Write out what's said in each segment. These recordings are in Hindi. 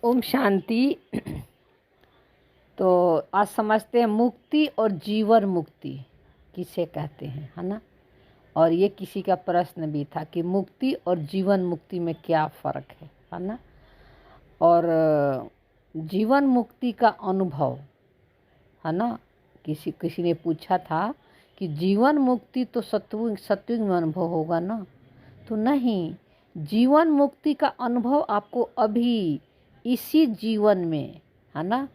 ओम शांति। तो आज समझते हैं मुक्ति और जीवन मुक्ति किसे कहते हैं, है ना। और ये किसी का प्रश्न भी था कि मुक्ति और जीवन मुक्ति में क्या फ़र्क है ना। और जीवन मुक्ति का अनुभव, है ना, किसी किसी ने पूछा था कि जीवन मुक्ति तो सत्युग में अनुभव होगा ना। तो नहीं, जीवन मुक्ति का अनुभव आपको अभी इसी जीवन में, है ना,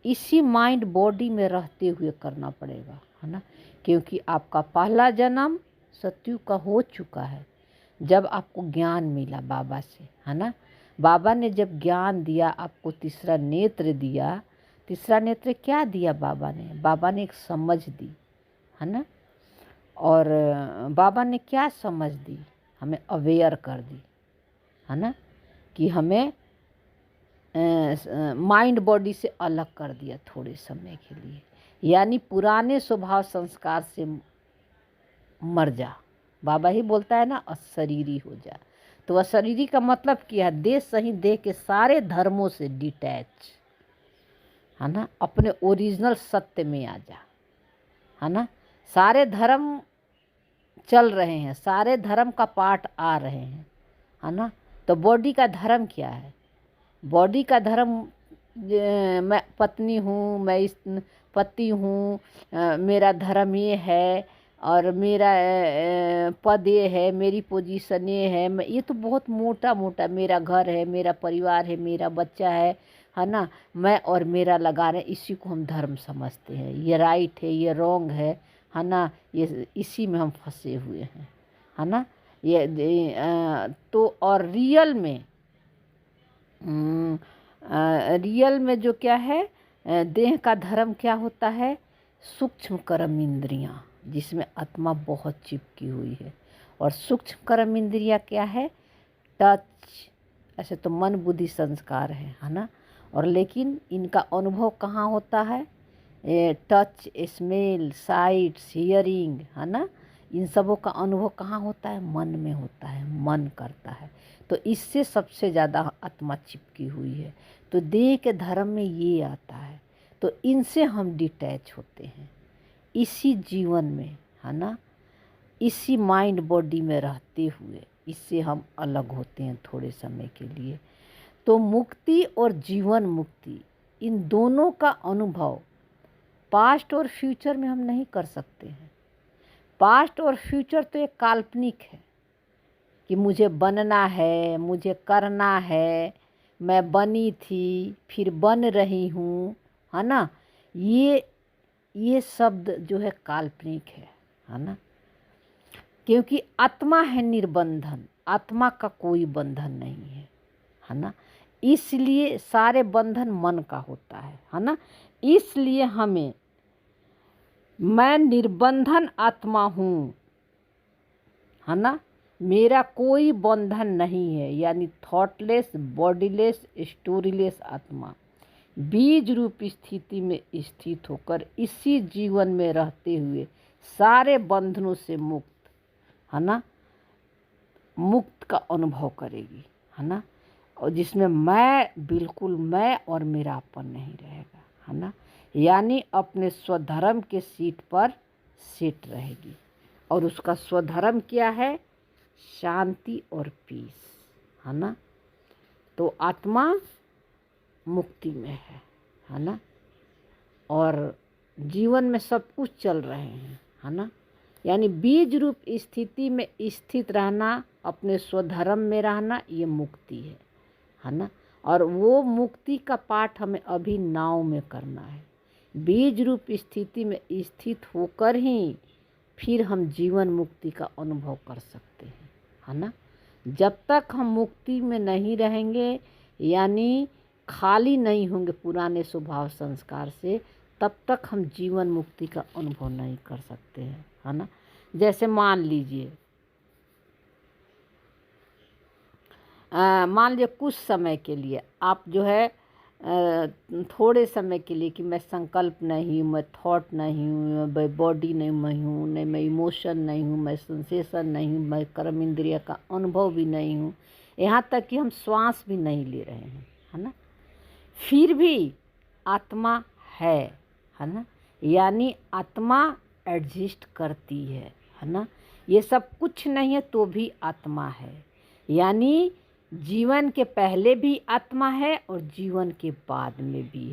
इसी माइंड बॉडी में रहते हुए करना पड़ेगा, है ना। क्योंकि आपका पहला जन्म सत्युग का हो चुका है जब आपको ज्ञान मिला बाबा से, है ना। बाबा ने जब ज्ञान दिया आपको, तीसरा नेत्र दिया। तीसरा नेत्र क्या दिया बाबा ने? बाबा ने एक समझ दी, है ना। और बाबा ने क्या समझ दी? हमें अवेयर कर दी, है ना, कि हमें माइंड बॉडी से अलग कर दिया थोड़े समय के लिए। यानी पुराने स्वभाव संस्कार से मर जा। बाबा ही बोलता है ना, अशरीरी हो जा। तो अशरीरी का मतलब क्या है? देह सही देह के सारे धर्मों से डिटैच, है ना। अपने ओरिजिनल सत्य में आ जा, है ना। सारे धर्म चल रहे हैं, सारे धर्म का पार्ट आ रहे हैं, है ना। तो बॉडी का धर्म क्या है? बॉडी का धर्म, मैं पत्नी हूँ, मैं इस पति हूँ, मेरा धर्म ये है और मेरा पद ये है, मेरी पोजीशन ये है। मैं ये तो बहुत मोटा मोटा, मेरा घर है, मेरा परिवार है, मेरा बच्चा है ना। मैं और मेरा लगा रहे, इसी को हम धर्म समझते हैं। ये राइट है, ये रॉन्ग है ना। ये इसी में हम फंसे हुए हैं, है ना। ये तो और रियल में जो क्या है, देह का धर्म क्या होता है? सूक्ष्म कर्म इंद्रियाँ, जिसमें आत्मा बहुत चिपकी हुई है। और सूक्ष्म कर्म इंद्रियाँ क्या है? टच। ऐसे तो मन बुद्धि संस्कार है ना। और लेकिन इनका अनुभव कहाँ होता है? टच, स्मेल, साइट, हियरिंग, है ना। इन सबों का अनुभव कहाँ होता है? मन में होता है, मन करता है। तो इससे सबसे ज़्यादा आत्मा चिपकी हुई है। तो देह के धर्म में ये आता है। तो इनसे हम डिटैच होते हैं इसी जीवन में, है ना। इसी माइंड बॉडी में रहते हुए इससे हम अलग होते हैं थोड़े समय के लिए। तो मुक्ति और जीवन मुक्ति, इन दोनों का अनुभव पास्ट और फ्यूचर में हम नहीं कर सकते हैं। पास्ट और फ्यूचर तो एक काल्पनिक है कि मुझे बनना है, मुझे करना है, मैं बनी थी, फिर बन रही हूँ, है ना। ये शब्द जो है काल्पनिक है ना। क्योंकि आत्मा है निर्बंधन, आत्मा का कोई बंधन नहीं है ना। इसलिए सारे बंधन मन का होता है ना। इसलिए हमें, मैं निर्बंधन आत्मा हूँ, है ना। मेरा कोई बंधन नहीं है, यानी थॉटलेस, बॉडीलेस, स्टोरीलेस आत्मा बीज रूप स्थिति में स्थित होकर इसी जीवन में रहते हुए सारे बंधनों से मुक्त, है ना, मुक्त का अनुभव करेगी, है ना। और जिसमें मैं, बिल्कुल मैं और मेरापन नहीं रहेगा, है ना। यानी अपने स्वधर्म के सीट पर सेट रहेगी। और उसका स्वधर्म क्या है? शांति और पीस, है ना। तो आत्मा मुक्ति में है ना। और जीवन में सब कुछ चल रहे हैं, है ना। यानी बीज रूप स्थिति में स्थित रहना, अपने स्वधर्म में रहना, ये मुक्ति है ना। और वो मुक्ति का पाठ हमें अभी नाव में करना है। बीज रूप स्थिति में स्थित होकर ही फिर हम जीवन मुक्ति का अनुभव कर सकते हैं, है ना। जब तक हम मुक्ति में नहीं रहेंगे, यानी खाली नहीं होंगे पुराने स्वभाव संस्कार से, तब तक हम जीवन मुक्ति का अनुभव नहीं कर सकते हैं, है ना। जैसे मान लीजिए, मान लीजिए कुछ समय के लिए आप जो है, थोड़े समय के लिए, कि मैं संकल्प नहीं हूँ, मैं थॉट नहीं हूँ, मैं बॉडी नहीं मैं हूँ, नहीं मैं इमोशन नहीं हूँ, मैं सेंसेशन नहीं हूँ, मैं कर्म इंद्रिय का अनुभव भी नहीं हूँ, यहाँ तक कि हम श्वास भी नहीं ले रहे हैं, है ना। फिर भी आत्मा है ना। यानी आत्मा एग्जिस्ट करती है ना। ये सब कुछ नहीं है तो भी आत्मा है। यानी जीवन के पहले भी आत्मा है और जीवन के बाद में भी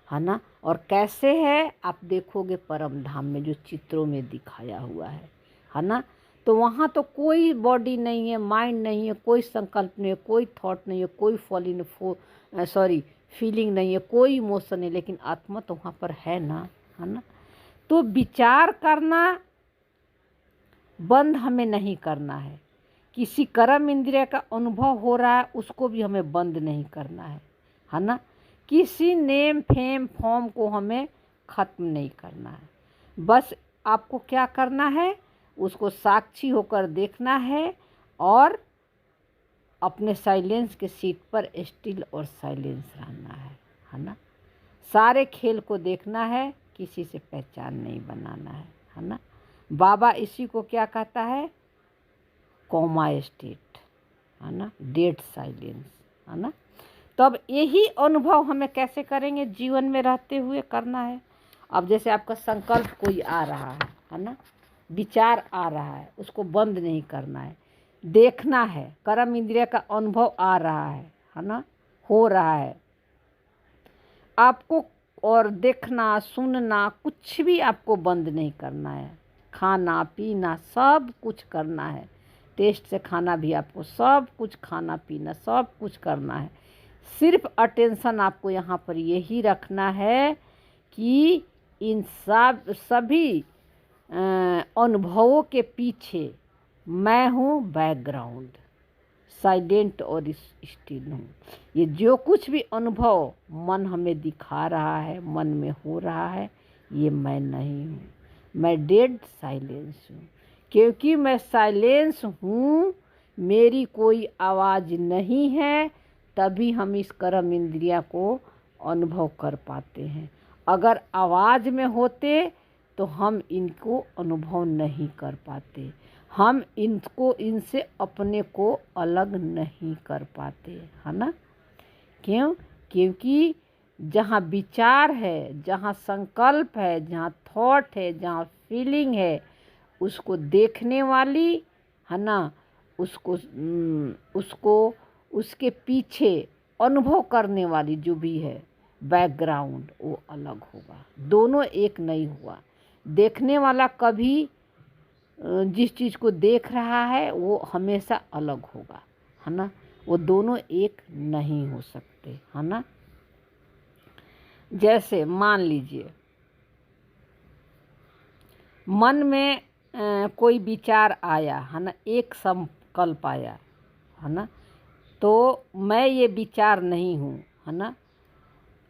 है ना। और कैसे है आप देखोगे परम धाम में जो चित्रों में दिखाया हुआ है ना। तो वहाँ तो कोई बॉडी नहीं है, माइंड नहीं है, कोई संकल्प नहीं है, कोई थॉट नहीं है, कोई फीलिंग नहीं है, कोई इमोशन नहीं, लेकिन आत्मा तो वहाँ पर है ना। तो विचार करना बंद हमें नहीं करना है। किसी कर्म इंद्रिय का अनुभव हो रहा है उसको भी हमें बंद नहीं करना है ना। किसी नेम फेम फॉर्म को हमें ख़त्म नहीं करना है। बस आपको क्या करना है, उसको साक्षी होकर देखना है और अपने साइलेंस के सीट पर स्टिल और साइलेंस रहना है ना। सारे खेल को देखना है, किसी से पहचान नहीं बनाना है ना। बाबा इसी को क्या कहता है, कोमा स्टेट है ना, डेड साइलेंस है ना। तब यही अनुभव हमें कैसे करेंगे, जीवन में रहते हुए करना है। अब जैसे आपका संकल्प कोई आ रहा है ना, विचार आ रहा है, उसको बंद नहीं करना है, देखना है। कर्म इंद्रिय का अनुभव आ रहा है ना, हो रहा है आपको, और देखना सुनना कुछ भी आपको बंद नहीं करना है। खाना पीना सब कुछ करना है, टेस्ट से खाना भी आपको सब कुछ, खाना पीना सब कुछ करना है। सिर्फ अटेंशन आपको यहाँ पर यही रखना है कि इन सभी अनुभवों के पीछे मैं हूँ, बैकग्राउंड साइलेंट और स्टिल हूँ। ये जो कुछ भी अनुभव मन हमें दिखा रहा है, मन में हो रहा है, ये मैं नहीं हूँ, मैं डेड साइलेंस हूँ। क्योंकि मैं साइलेंस हूँ, मेरी कोई आवाज़ नहीं है, तभी हम इस कर्म इंद्रिया को अनुभव कर पाते हैं। अगर आवाज़ में होते तो हम इनको अनुभव नहीं कर पाते, हम इनसे अपने को अलग नहीं कर पाते है ना। क्यों? क्योंकि जहाँ विचार है, जहाँ संकल्प है, जहाँ थॉट है, जहाँ फीलिंग है, उसको देखने वाली है ना, उसको उसके पीछे अनुभव करने वाली जो भी है बैकग्राउंड, वो अलग होगा। दोनों एक नहीं हुआ। देखने वाला कभी जिस चीज़ को देख रहा है वो हमेशा अलग होगा है ना। वो दोनों एक नहीं हो सकते है ना। जैसे मान लीजिए मन में कोई विचार आया है ना, एक संकल्प आया है ना, तो मैं ये विचार नहीं हूँ है ना।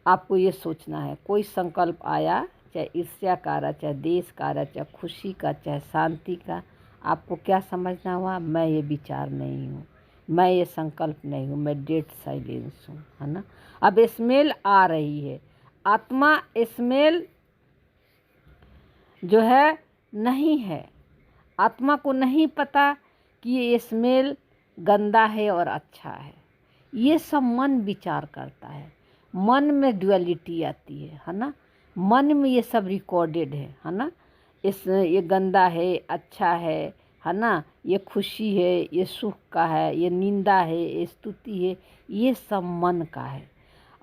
आपको ये सोचना है, कोई संकल्प आया, चाहे ईर्ष्या का आ रहा, चाहे देश का आ रहा, चाहे खुशी का, चाहे शांति का, आपको क्या समझना हुआ, मैं ये विचार नहीं हूँ, मैं ये संकल्प नहीं हूँ, मैं डेड साइलेंस हूँ है ना। अब स्मेल आ रही है, आत्मा स्मेल जो है नहीं है, आत्मा को नहीं पता कि ये स्मेल गंदा है और अच्छा है। ये सब मन विचार करता है, मन में ड्युअलिटी आती है ना। मन में ये सब रिकॉर्डेड है ना। ये गंदा है, अच्छा है ना, ये खुशी है, ये सुख का है, ये निंदा है, ये स्तुति है, ये सब मन का है।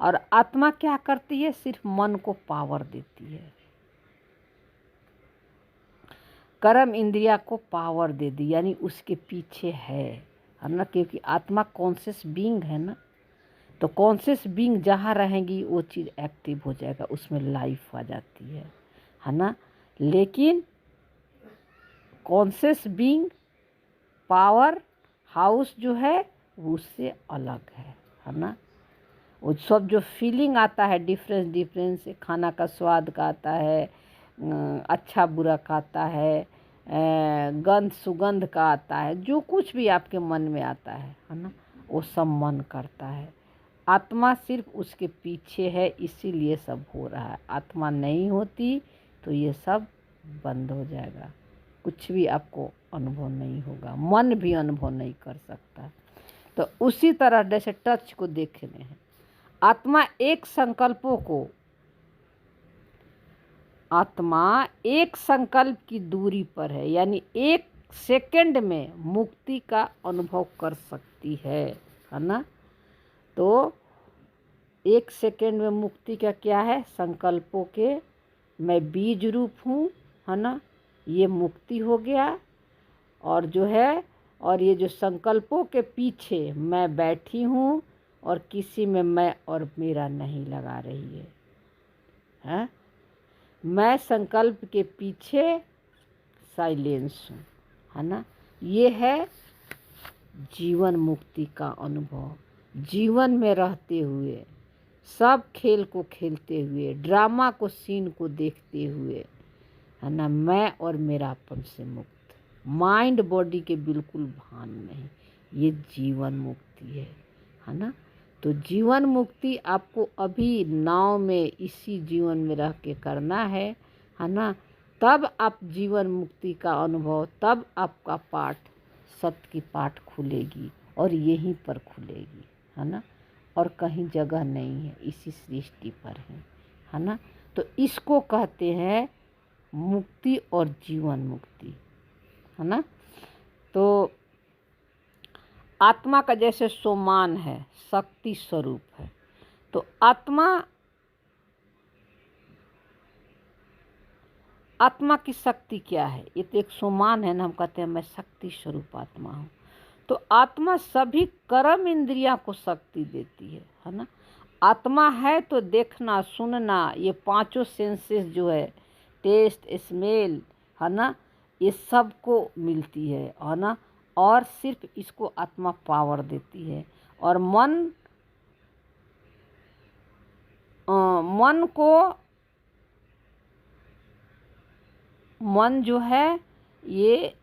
और आत्मा क्या करती है, सिर्फ मन को पावर देती है, कर्म इंद्रिया को पावर दे दी, यानी उसके पीछे है ना। क्योंकि आत्मा कॉन्शियस बीइंग है ना, तो कॉन्शियस बीइंग जहाँ रहेगी वो चीज़ एक्टिव हो जाएगा, उसमें लाइफ आ जाती है ना। लेकिन कॉन्शियस बीइंग पावर हाउस जो है वो उससे अलग है ना। वो सब जो फीलिंग आता है डिफरेंस खाना का स्वाद का आता है, अच्छा बुरा का आता है, गंध सुगंध का आता है, जो कुछ भी आपके मन में आता है ना, वो सब मन करता है। आत्मा सिर्फ उसके पीछे है, इसीलिए सब हो रहा है। आत्मा नहीं होती तो ये सब बंद हो जाएगा, कुछ भी आपको अनुभव नहीं होगा, मन भी अनुभव नहीं कर सकता। तो उसी तरह जैसे टच को देखने हैं, आत्मा एक संकल्प की दूरी पर है, यानी 1 सेकंड में मुक्ति का अनुभव कर सकती है ना। तो 1 सेकंड में मुक्ति का क्या है, संकल्पों के मैं बीज रूप हूँ, है ना, ये मुक्ति हो गया। और जो है, और ये जो संकल्पों के पीछे मैं बैठी हूँ और किसी में मैं और मेरा नहीं लगा रही है। मैं संकल्प के पीछे साइलेंस हूँ, है ना। ये है जीवन मुक्ति का अनुभव। जीवन में रहते हुए, सब खेल को खेलते हुए, ड्रामा को, सीन को देखते हुए, है ना, मैं और मेरापन से मुक्त, माइंड बॉडी के बिल्कुल भान नहीं, ये जीवन मुक्ति है ना। तो जीवन मुक्ति आपको अभी नाव में, इसी जीवन में रह के करना है ना। तब आप जीवन मुक्ति का अनुभव, तब आपका पाठ, सत्य की पाठ खुलेगी और यहीं पर खुलेगी, है ना, और कहीं जगह नहीं है, इसी सृष्टि पर है ना। तो इसको कहते हैं मुक्ति और जीवन मुक्ति, है ना। तो आत्मा का जैसे सोमान है, शक्ति स्वरूप है, तो आत्मा की शक्ति क्या है, ये तो एक सोमान है ना। हम कहते हैं मैं शक्ति स्वरूप आत्मा हूँ। तो आत्मा सभी कर्म इंद्रियां को शक्ति देती है ना। आत्मा है तो देखना, सुनना, ये 5 सेंसेस जो है, टेस्ट, स्मेल, है ना, ये सब को मिलती है ना। और सिर्फ इसको आत्मा पावर देती है। और मन जो है, ये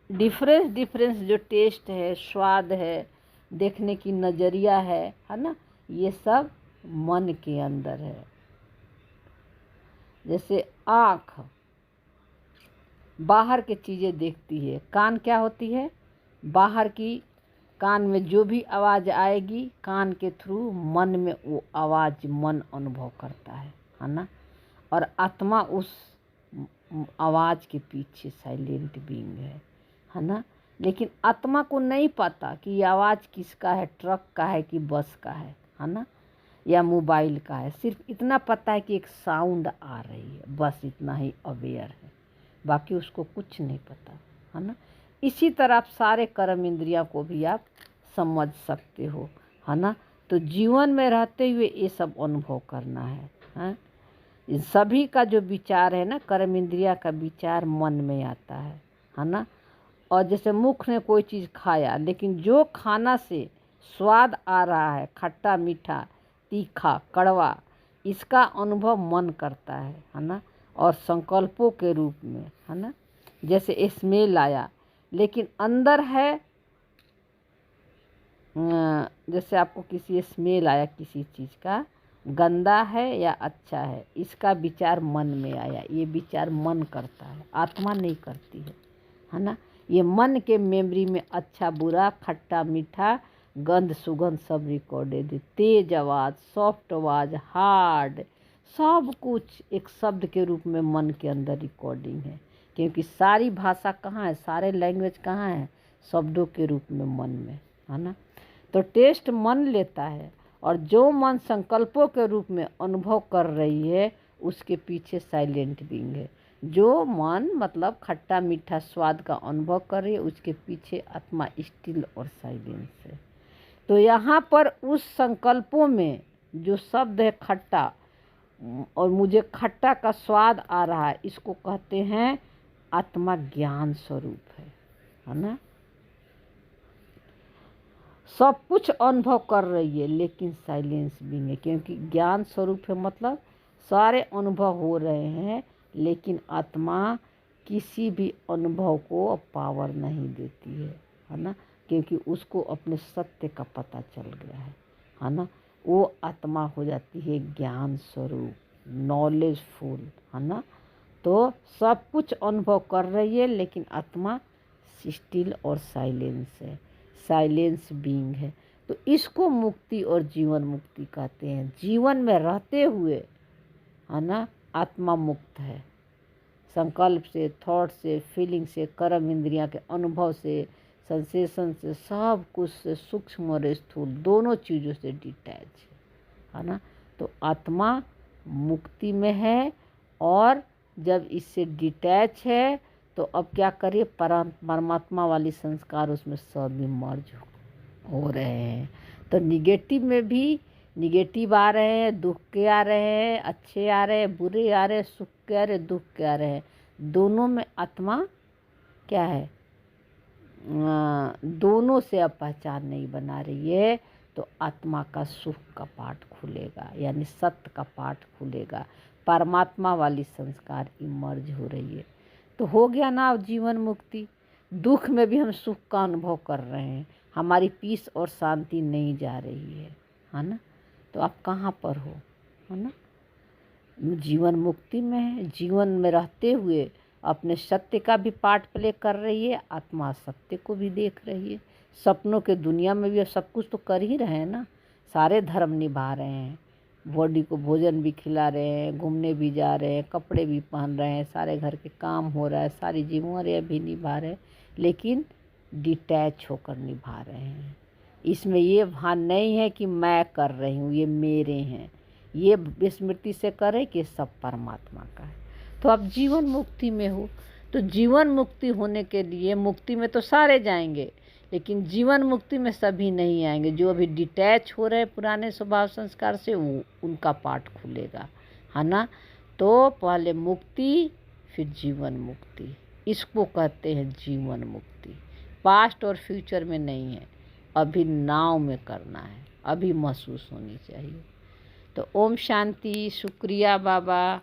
डिफरेंस जो टेस्ट है, स्वाद है, देखने की नज़रिया है ना, ये सब मन के अंदर है। जैसे आँख बाहर की चीज़ें देखती है, कान क्या होती है, बाहर की, कान में जो भी आवाज़ आएगी, कान के थ्रू मन में वो आवाज़ मन अनुभव करता है ना। और आत्मा उस आवाज़ के पीछे साइलेंट बीइंग है ना। लेकिन आत्मा को नहीं पता कि ये आवाज़ किसका है, ट्रक का है कि बस का है ना, या मोबाइल का है। सिर्फ इतना पता है कि एक साउंड आ रही है, बस इतना ही अवेयर है, बाकी उसको कुछ नहीं पता, है ना। इसी तरह आप सारे कर्म इंद्रियों को भी आप समझ सकते हो, है ना। तो जीवन में रहते हुए ये सब अनुभव करना है। इन सभी का जो विचार है ना, कर्म इंद्रिया का विचार मन में आता है ना। और जैसे मुख ने कोई चीज़ खाया, लेकिन जो खाना से स्वाद आ रहा है, खट्टा मीठा तीखा कड़वा, इसका अनुभव मन करता है ना। और संकल्पों के रूप में, है ना, जैसे स्मेल आया, लेकिन अंदर है, जैसे आपको किसी स्मेल आया किसी चीज़ का, गंदा है या अच्छा है, इसका विचार मन में आया, ये विचार मन करता है, आत्मा नहीं करती है ना। ये मन के मेमोरी में अच्छा बुरा, खट्टा मीठा, गंध सुगंध सब रिकॉर्डेड है। तेज आवाज़, सॉफ्ट आवाज़, हार्ड, सब कुछ एक शब्द के रूप में मन के अंदर रिकॉर्डिंग है। क्योंकि सारी भाषा कहाँ है, सारे लैंग्वेज कहाँ है, शब्दों के रूप में मन में, है ना। तो टेस्ट मन लेता है, और जो मन संकल्पों के रूप में अनुभव कर रही है, उसके पीछे साइलेंट बीइंग है। जो मन मतलब खट्टा मीठा स्वाद का अनुभव कर रही है, उसके पीछे आत्मा स्टिल और साइलेंस है। तो यहाँ पर उस संकल्पों में जो शब्द है खट्टा, और मुझे खट्टा का स्वाद आ रहा है, इसको कहते हैं आत्मा ज्ञान स्वरूप है ना। सब कुछ अनुभव कर रही है, लेकिन साइलेंस भी है, क्योंकि ज्ञान स्वरूप है, मतलब सारे अनुभव हो रहे हैं, लेकिन आत्मा किसी भी अनुभव को पावर नहीं देती है ना। क्योंकि उसको अपने सत्य का पता चल गया है ना। वो आत्मा हो जाती है ज्ञान स्वरूप, नॉलेजफुल, है ना। तो सब कुछ अनुभव कर रही है, लेकिन आत्मा स्टिल और साइलेंस है, साइलेंस बीइंग है। तो इसको मुक्ति और जीवन मुक्ति कहते हैं। जीवन में रहते हुए, है ना, आत्मा मुक्त है। संकल्प से, थॉट से, फीलिंग से, कर्म इंद्रियां के अनुभव से, सेंसेशन से, सब कुछ से, सूक्ष्म और स्थूल दोनों चीज़ों से डिटैच है ना। तो आत्मा मुक्ति में है, और जब इससे डिटैच है तो अब क्या करिए, परमात्मा वाली संस्कार उसमें सब भी मर्ज हो रहे हैं। तो निगेटिव में भी निगेटिव आ रहे हैं, दुख के आ रहे हैं, अच्छे आ रहे हैं, बुरे आ रहे हैं, सुख के आ रहे हैं, दुख के आ रहे हैं, दोनों में आत्मा क्या है, दोनों से अब पहचान नहीं बना रही है। तो आत्मा का सुख का पाठ खुलेगा, यानी सत्य का पाठ खुलेगा, परमात्मा वाली संस्कार इमर्ज हो रही है। तो हो गया ना अब जीवन मुक्ति। दुख में भी हम सुख का अनुभव कर रहे हैं, हमारी पीस और शांति नहीं जा रही है ना। तो आप कहाँ पर हो, है ना, जीवन मुक्ति में है। जीवन में रहते हुए अपने सत्य का भी पार्ट प्ले कर रही है, आत्मा सत्य को भी देख रही है। सपनों के दुनिया में भी अब सब कुछ तो कर ही रहे हैं ना, सारे धर्म निभा रहे हैं, बॉडी को भोजन भी खिला रहे हैं, घूमने भी जा रहे हैं, कपड़े भी पहन रहे हैं, सारे घर के काम हो रहा है, सारी जिम्मेदारियाँ भी निभा रहे हैं, लेकिन डिटैच होकर निभा रहे हैं। इसमें ये भान नहीं है कि मैं कर रही हूँ, ये मेरे हैं, ये स्मृति से करे कि सब परमात्मा का है। तो आप जीवन मुक्ति में हो। तो जीवन मुक्ति होने के लिए, मुक्ति में तो सारे जाएंगे, लेकिन जीवन मुक्ति में सभी नहीं आएंगे। जो अभी डिटैच हो रहे पुराने स्वभाव संस्कार से, वो उनका पाठ खुलेगा, है ना। तो पहले मुक्ति, फिर जीवन मुक्ति, इसको कहते हैं जीवन मुक्ति। पास्ट और फ्यूचर में नहीं है, अभी नाव में करना है, अभी महसूस होनी चाहिए। तो ओम शांति। शुक्रिया बाबा।